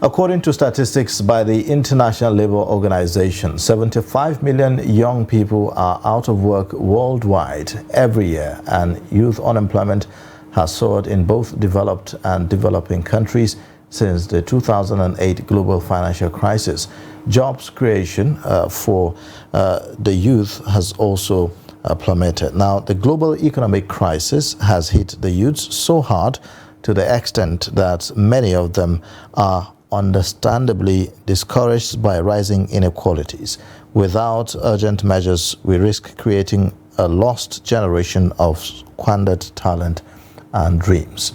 According to statistics by the International Labour Organization, 75 million young people are out of work worldwide every year, and youth unemployment has soared in both developed and developing countries since the 2008 global financial crisis. Jobs creation for the youth has also plummeted. Now, the global economic crisis has hit the youths so hard to the extent that many of them are understandably discouraged by rising inequalities. Without urgent measures, we risk creating a lost generation of squandered talent and dreams.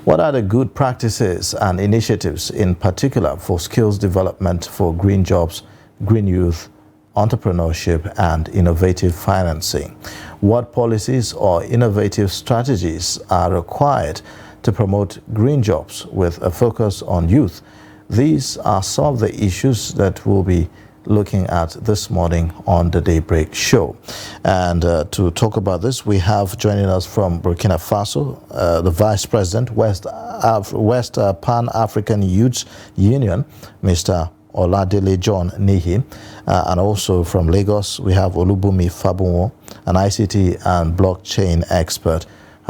What are the good practices and initiatives in particular for skills development for green jobs, green youth, entrepreneurship, and innovative financing? What policies or innovative strategies are required to promote green jobs with a focus on youth? These are some of the issues that we'll be looking at this morning on the Daybreak show. And to talk about this, we have joining us from Burkina Faso, the Vice President, West Pan-African Youth Union, Mr. Oladele John Nihi. And also from Lagos, we have Olubunmi Fabunwo, an ICT and blockchain expert,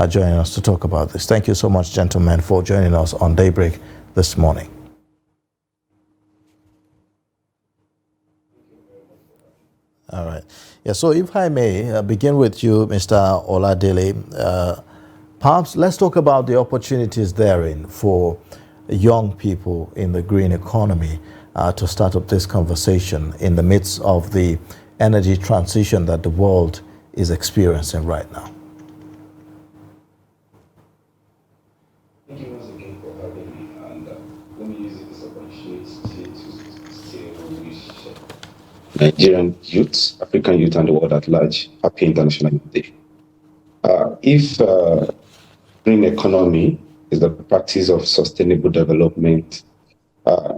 joining us to talk about this. Thank you so much, gentlemen, for joining us on Daybreak this morning. All right. Yeah, so if I may begin with you, Mr. Oladele, perhaps let's talk about the opportunities therein for young people in the green economy to start up this conversation in the midst of the energy transition that the world is experiencing right now. Thank you once again for having me, and let me use this opportunity to say we wish Nigerian youth, African youth, and the world at large happy International Youth Day. If green economy is the practice of sustainable development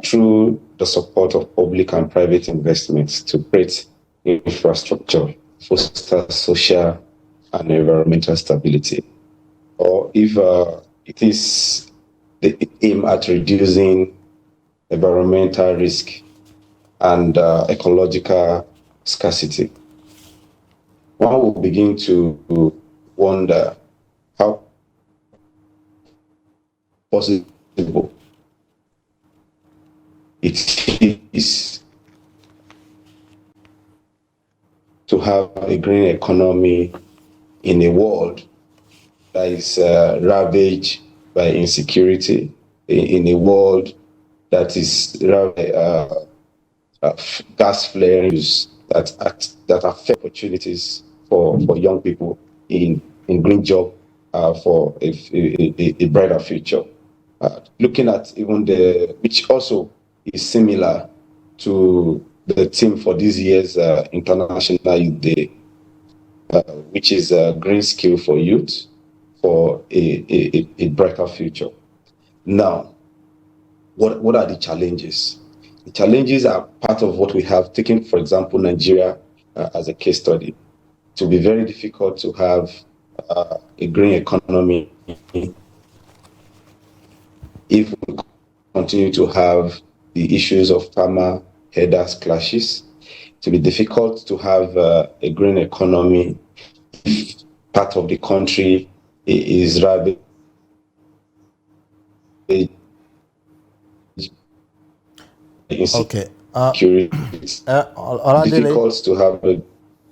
through the support of public and private investments to create infrastructure, foster social and environmental stability, or if it is the aim at reducing environmental risk and ecological scarcity, one will begin to wonder how possible it is to have a green economy in a world that is ravaged by insecurity, in a world that is ravaged gas flares that affect opportunities for young people in green job for a brighter future. Looking at even which also is similar to the theme for this year's International Youth Day, which is green skill for youth for a brighter future. Now, what are the challenges? The challenges are part of what we have taken, for example, Nigeria as a case study. It will be very difficult to have a green economy if we continue to have the issues of farmer herders clashes. It will be difficult to have a green economy if part of the country is rather okay. Difficult to have a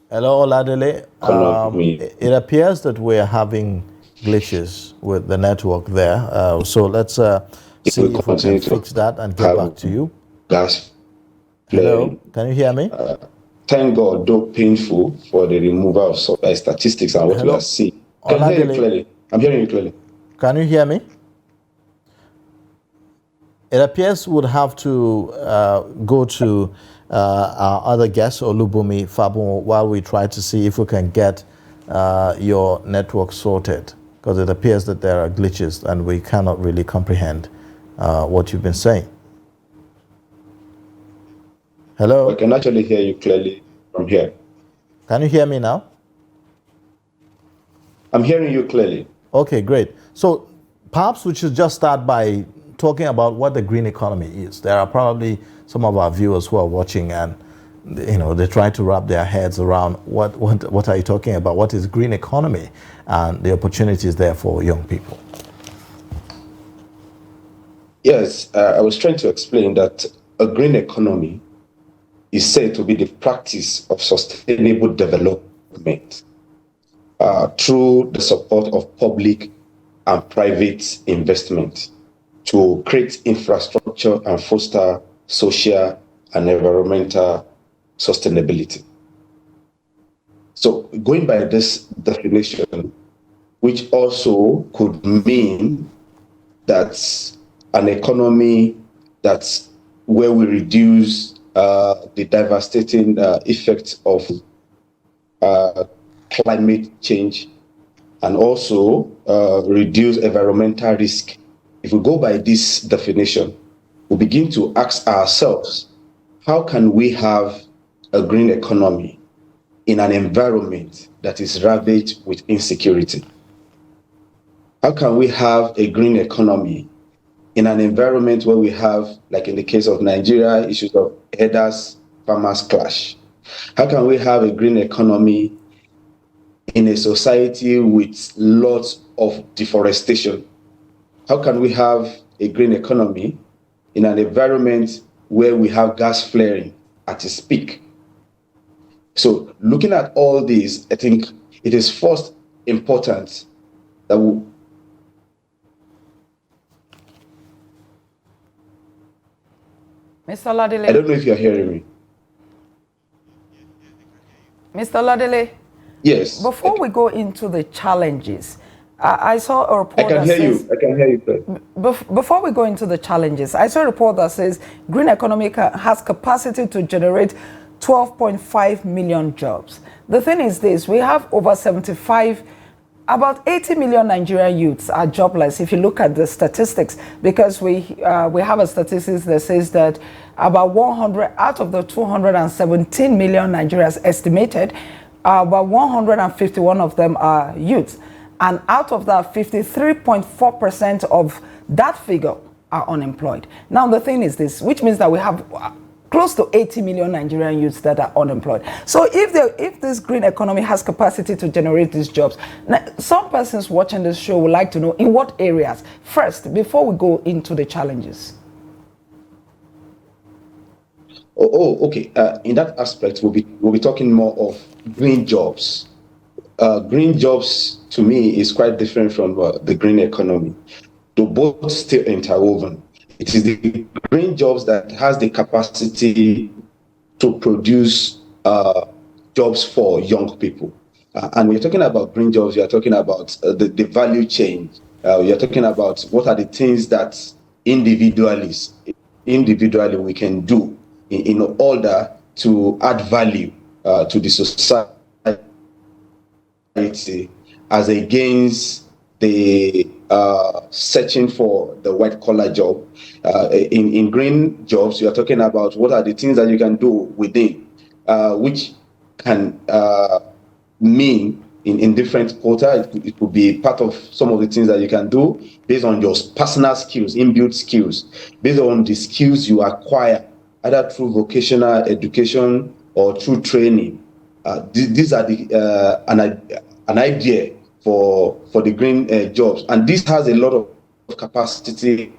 hello, Oladele. economy. It appears that we're having glitches with the network there. So let's see if we can fix that and get back to you. Gas hello, can you hear me? Thank God, though painful, for the removal of statistics and what we are seeing. Can I hear you clearly? I'm hearing you clearly. Can you hear me? It appears we'll have to go to our other guest, Olubunmi Fabunwo, while we try to see if we can get your network sorted, because it appears that there are glitches and we cannot really comprehend what you've been saying. Hello? I can actually hear you clearly from here. Can you hear me now? I'm hearing you clearly. Okay, great. So perhaps we should just start by talking about what the green economy is. There are probably some of our viewers who are watching and they try to wrap their heads around what are you talking about? What is green economy and the opportunities there for young people? Yes, I was trying to explain that a green economy is said to be the practice of sustainable development through the support of public and private investment to create infrastructure and foster social and environmental sustainability. So going by this definition, which also could mean that an economy that's where we reduce the devastating effects of climate change and also reduce environmental risk. If we go by this definition, we begin to ask ourselves, how can we have a green economy in an environment that is ravaged with insecurity? How can we have a green economy in an environment where we have, like in the case of Nigeria, issues of herders-farmers clash? How can we have a green economy in a society with lots of deforestation? How can we have a green economy in an environment where we have gas flaring at its peak? So looking at all these, I think it is first important that Mr. Ladele. I don't know if you're hearing me. Mr. Ladele. Yes. Before we go into the challenges, I saw a report I can that hear says, you. I can hear you, sir. Before we go into the challenges, I saw a report that says green economy has capacity to generate 12.5 million jobs. The thing is this, we have over 75, about 80 million Nigerian youths are jobless if you look at the statistics, because we have a statistics that says that about 100 out of the 217 million Nigerians estimated, about 151 of them are youths. And out of that, 53.4% of that figure are unemployed. Now, the thing is this, which means that we have close to 80 million Nigerian youths that are unemployed. So if this green economy has capacity to generate these jobs, now, some persons watching this show would like to know in what areas. First, before we go into the challenges. Okay. In that aspect, we'll be talking more of green jobs. Green jobs, to me, is quite different from the green economy. They're both still interwoven. It is the green jobs that has the capacity to produce jobs for young people. And when you're talking about green jobs, you're talking about the value chain. You're talking about what are the things that individually we can do in order to add value to the society as against the searching for the white collar job. In green jobs, you're talking about what are the things that you can do within, which can mean in different quota. It could be part of some of the things that you can do based on your personal skills, inbuilt skills, based on the skills you acquire either through vocational education or through training. These are an idea for the green jobs, and this has a lot of capacity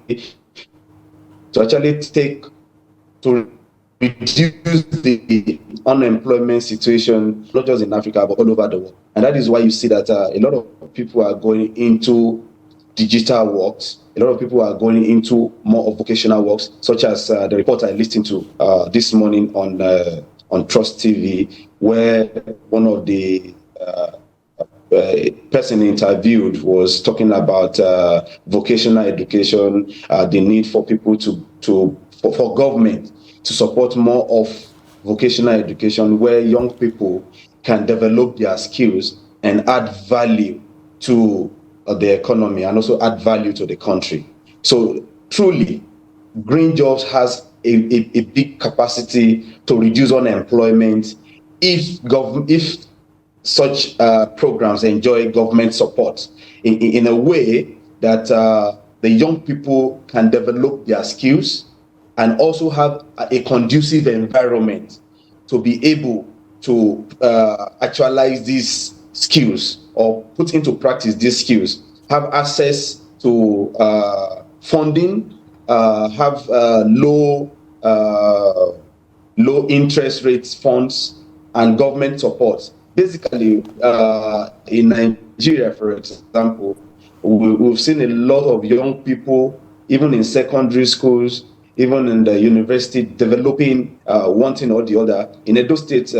to actually to reduce the unemployment situation, not just in Africa, but all over the world. And that is why you see that a lot of people are going into digital works. A lot of people are going into more of vocational works, such as the report I listened to this morning on Trust TV, where one of the person interviewed was talking about vocational education, the need for people for government to support more of vocational education, where young people can develop their skills and add value to the economy and also add value to the country. So truly, green jobs has a big capacity to reduce unemployment if such programs enjoy government support in a way that the young people can develop their skills and also have a conducive environment to be able to actualize these skills or put into practice these skills, have access to funding, have low interest rates funds and government support. Basically, in Nigeria, for example, we've seen a lot of young people, even in secondary schools, even in the university, developing one thing or the other. In Edo State,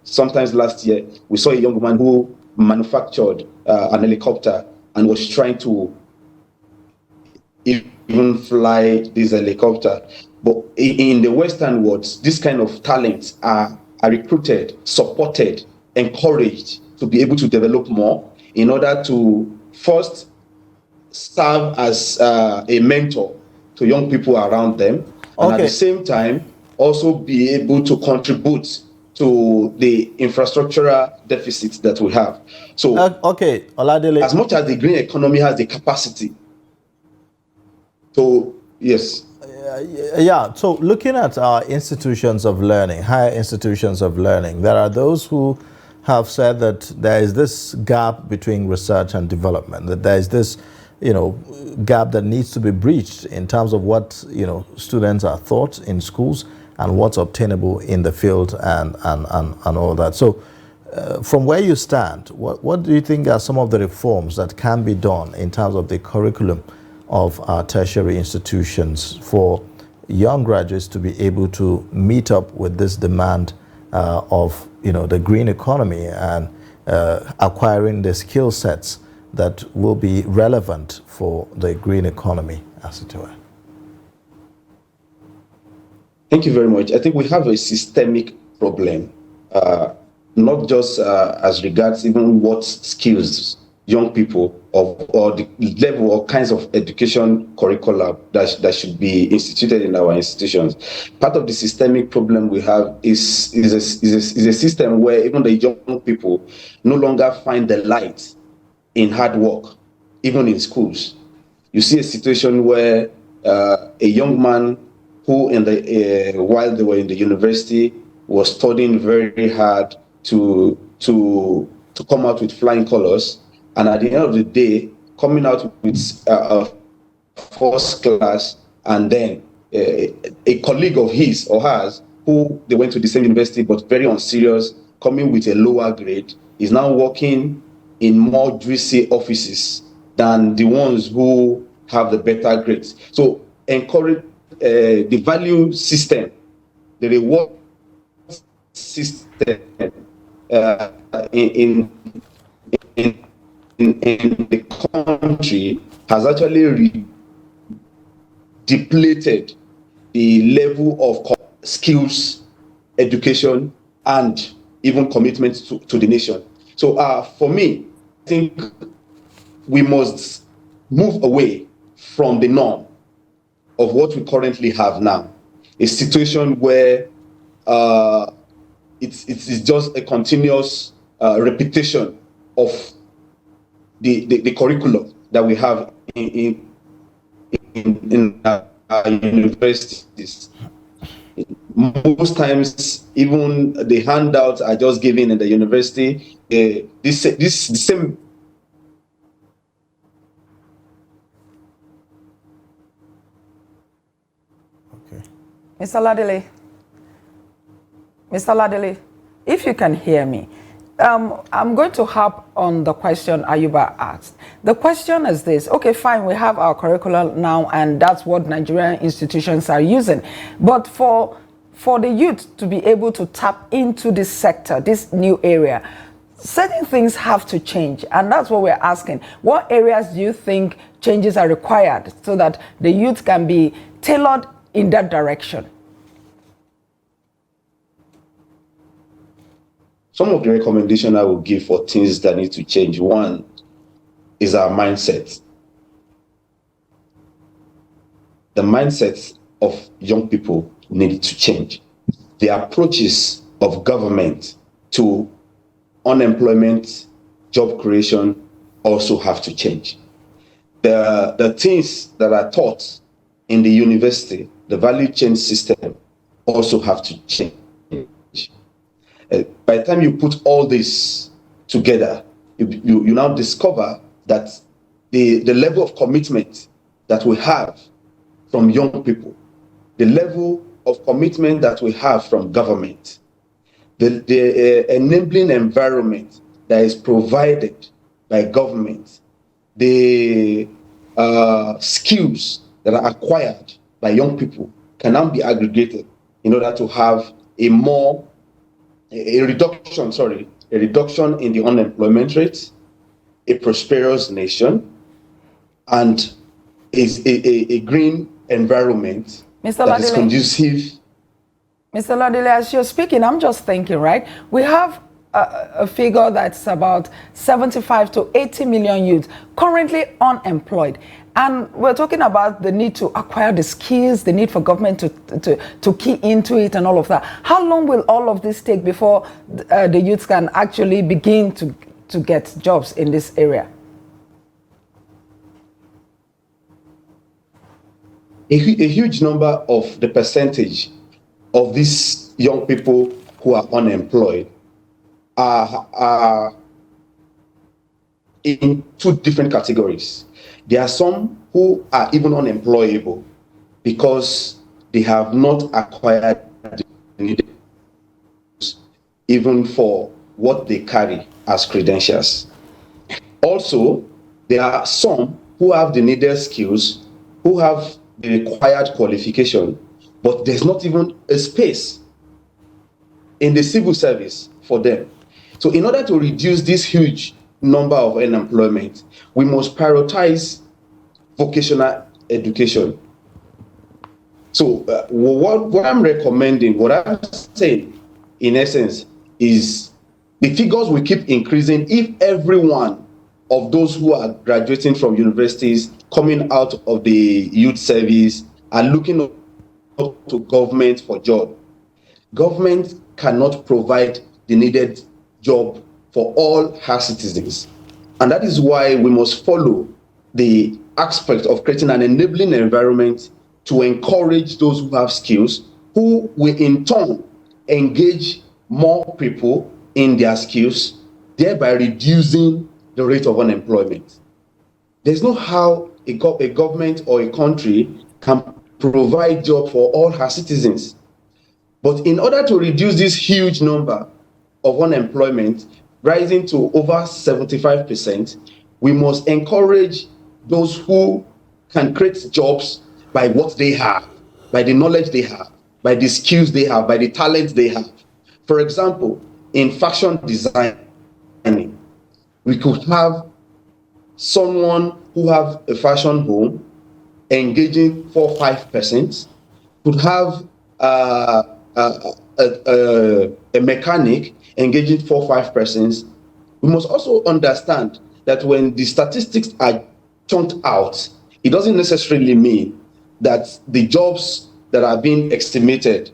sometimes last year, we saw a young man who manufactured an helicopter and was trying to even fly this helicopter. But in the Western world, this kind of talents are recruited, supported, encouraged to be able to develop more in order to first serve as a mentor to young people around them, and at the same time also be able to contribute to the infrastructural deficits that we have. So, Oladele, as much as the green economy has the capacity to, yes. Yeah, so looking at our institutions of learning, higher institutions of learning, there are those who have said that there is this gap between research and development, that there is this, gap that needs to be breached in terms of what, students are taught in schools and what's obtainable in the field and all that. So from where you stand, what do you think are some of the reforms that can be done in terms of the curriculum of our tertiary institutions for young graduates to be able to meet up with this demand of the green economy and acquiring the skill sets that will be relevant for the green economy, as it were? Thank you very much. I think we have a systemic problem, not just as regards even what skills young people or the level or kinds of education curricula that should be instituted in our institutions. Part of the systemic problem we have is a system where even the young people no longer find the light in hard work, even in schools. You see a situation where a young man who, while they were in the university, was studying very hard to come out with flying colors, and at the end of the day, coming out with first class, and then a colleague of his or hers, who they went to the same university but very unserious, coming with a lower grade, is now working in more juicy offices than the ones who have the better grades. So encourage the value system, the reward system in the country has actually depleted the level of skills, education, and even commitment to the nation. So for me, I think we must move away from the norm of what we currently have now, a situation where it's just a continuous repetition of the curriculum that we have in our universities. Most times, even the handouts are just given in the university. This same. Okay. Mr. Ladele, if you can hear me, I'm going to harp on the question Ayuba asked. The question is this: okay, fine, we have our curriculum now, and that's what Nigerian institutions are using. But for the youth to be able to tap into this sector, this new area, certain things have to change, and that's what we're asking. What areas do you think changes are required so that the youth can be tailored in that direction? Some of the recommendations I would give for things that need to change. One is our mindset. The mindset of young people need to change. The approaches of government to unemployment, job creation also have to change. the things that are taught in the university, the value chain system, also have to change. By the time you put all this together, you now discover that the level of commitment that we have from young people, the level of commitment that we have from government, the enabling environment that is provided by government, the skills that are acquired by young people can now be aggregated in order to have a reduction in the unemployment rate, a prosperous nation, and a green environment that is conducive. Mr. Ladile, as you're speaking, I'm just thinking, right? We have a figure that's about 75 to 80 million youths currently unemployed. And we're talking about the need to acquire the skills, the need for government to key into it and all of that. How long will all of this take before the youths can actually begin to get jobs in this area? A huge number of the percentage of these young people who are unemployed are in two different categories. There are some who are even unemployable because they have not acquired the needed even for what they carry as credentials. Also, there are some who have the needed skills, who have the required qualification, but there's not even a space in the civil service for them. So in order to reduce this huge number of unemployment, we must prioritize vocational education. So what I'm recommending, what I'm saying in essence is the figures will keep increasing if every one of those who are graduating from universities, coming out of the youth service, are looking up to government for job. Government cannot provide the needed job for all her citizens. And that is why we must follow the aspect of creating an enabling environment to encourage those who have skills, who will in turn engage more people in their skills, thereby reducing the rate of unemployment. There's no how a government or a country can provide job for all her citizens. But in order to reduce this huge number of unemployment, rising to over 75%, we must encourage those who can create jobs by what they have, by the knowledge they have, by the skills they have, by the talents they have. For example, in fashion designing, we could have someone who have a fashion home engaging 4 or 5 persons, could have a mechanic engaging 4 or 5 persons. We must also understand that when the statistics are chunked out, it doesn't necessarily mean that the jobs that are being estimated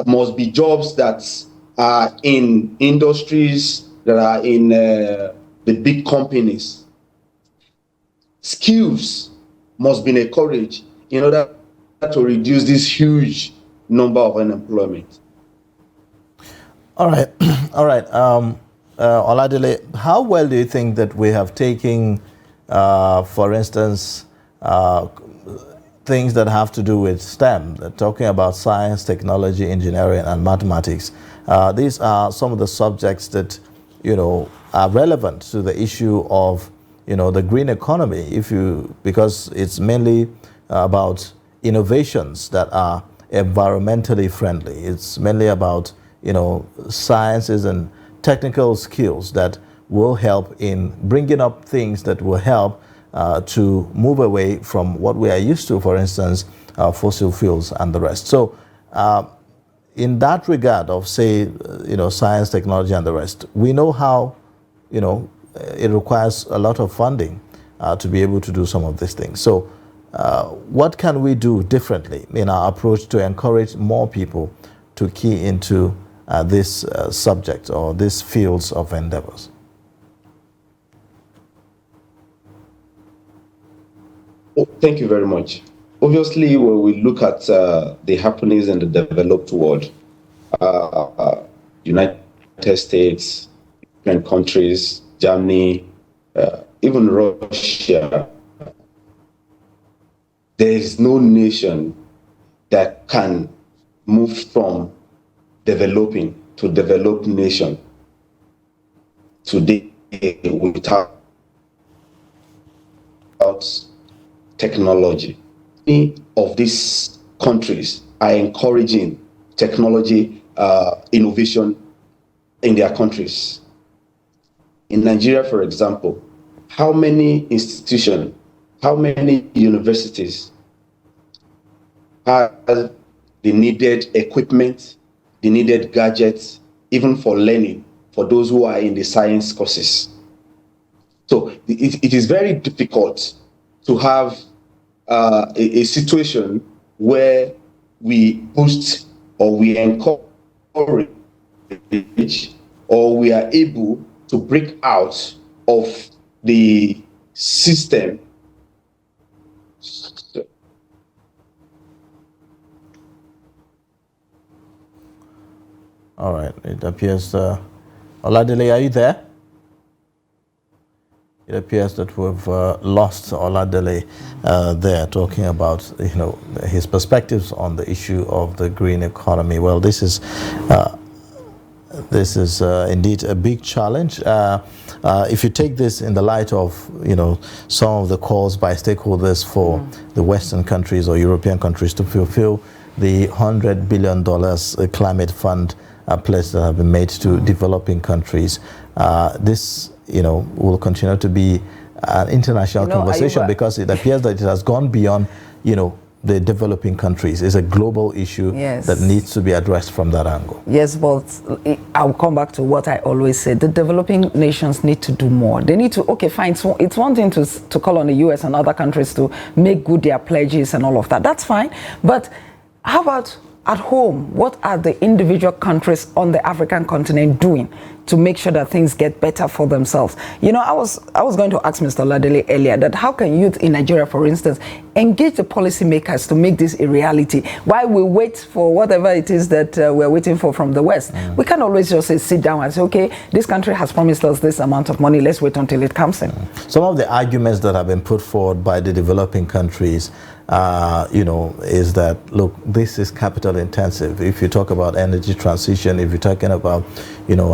must be jobs that are in industries that are in the big companies. Skills must be encouraged in order to reduce this huge number of unemployment. All right, all right. Oladile, how well do you think that we have taken, for instance, things that have to do with STEM, talking about science, technology, engineering, and mathematics? These are some of the subjects that, are relevant to the issue of, the green economy, because it's mainly about innovations that are environmentally friendly. It's mainly about, sciences and technical skills that will help in bringing up things that will help to move away from what we are used to, for instance, fossil fuels and the rest. So in that regard of, say, science, technology and the rest, we know how, it requires a lot of funding to be able to do some of these things. So what can we do differently in our approach to encourage more people to key into this subject or these fields of endeavors? Oh, thank you very much. Obviously, when we look at the happenings in the developed world, United States, different countries, Germany, even Russia, there is no nation that can move from developing to developed nation today without technology. Many of these countries are encouraging technology innovation in their countries. In Nigeria, for example, how many institutions, how many universities have the needed equipment, the needed gadgets, even for learning, for those who are in the science courses? So it is very difficult to have a situation where we boost or we encourage or we are able to break out of the system. All right, it appears, Oladele, are you there? It appears that we've lost Oladele there, talking about, his perspectives on the issue of the green economy. Well, this is indeed a big challenge. If you take this in the light of, some of the calls by stakeholders for the Western countries or European countries to fulfill the $100 billion climate fund pledge that have been made to developing countries, this, will continue to be an international conversation, because it appears that it has gone beyond, the developing countries. It's a global issue that needs to be addressed from that angle. Yes, but I'll come back to what I always say. The developing nations need to do more. They need to, okay, fine. So it's one thing to call on the US and other countries to make good their pledges and all of that. That's fine. But how about at home? What are the individual countries on the African continent doing to make sure that things get better for themselves? I was going to ask Mr. Ladele earlier that how can youth in Nigeria, for instance, engage the policymakers to make this a reality while we wait for whatever it is that we're waiting for from the West? We can't always just say, sit down and say, okay, this country has promised us this amount of money, let's wait until it comes in. Some of the arguments that have been put forward by the developing countries is that, look, this is capital intensive. If you talk about energy transition, if you're talking about,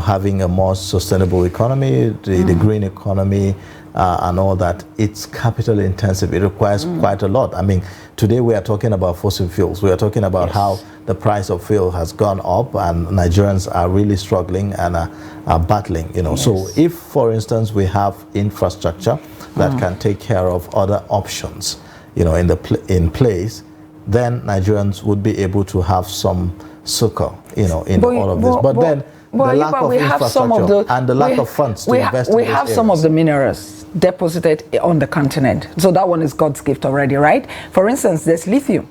having a more sustainable economy, the green economy, and all that, it's capital intensive. It requires quite a lot. I mean, today we are talking about fossil fuels. We are talking about how the price of fuel has gone up and Nigerians are really struggling and are battling, So if, for instance, we have infrastructure that can take care of other options, in place, then Nigerians would be able to have some succor, in all of this. But then the lack of infrastructure and the lack of funds to invest in those areas. We have some of the minerals deposited on the continent. So that one is God's gift already, right? For instance, there's lithium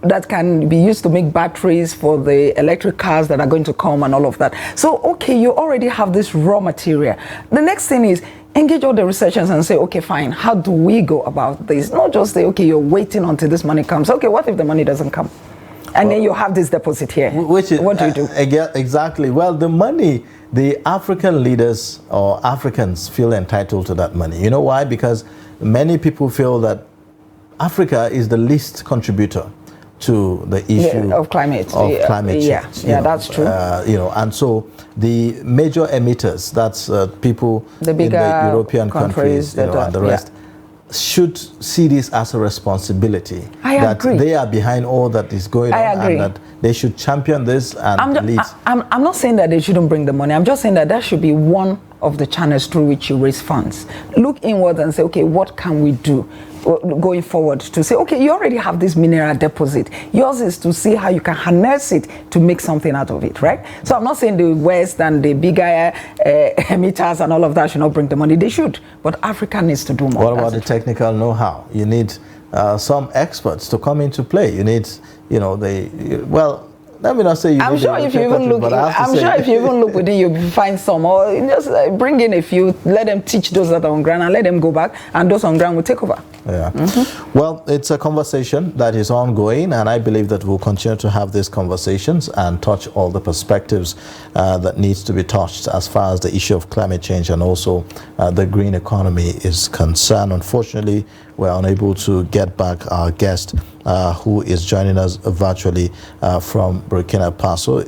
that can be used to make batteries for the electric cars that are going to come and all of that. So, okay, you already have this raw material. The next thing is engage all the researchers and say, okay, fine, how do we go about this? Not just say, okay, you're waiting until this money comes. Okay, what if the money doesn't come? And then you have this deposit here. What do you do? Exactly. Well, the money, the African leaders or Africans feel entitled to that money. You know why? Because many people feel that Africa is the least contributor to the issue of climate change. Yeah, that's true. And so the major emitters, that's people in the European countries, and the rest, should see this as a responsibility. I agree. They are behind all that is going on, and that they should champion this and lead. I'm not saying that they shouldn't bring the money. I'm just saying that should be one of the channels through which you raise funds. Look inward and say, okay, what can we do going forward to say, okay, you already have this mineral deposit. Yours is to see how you can harness it to make something out of it, right? So I'm not saying the West and the bigger emitters and all of that should not bring the money. They should, but Africa needs to do more. What about the technical know-how? You need some experts to come into play. You need, let me not say you. I'm sure if you even look, if you even look within, you find some, or just bring in a few, let them teach those that are on ground, and let them go back, and those on ground will take over. Yeah. Well, it's a conversation that is ongoing, and I believe that we'll continue to have these conversations and touch all the perspectives that needs to be touched as far as the issue of climate change and also the green economy is concerned. Unfortunately, we're unable to get back our guest who is joining us virtually from Burkina Faso.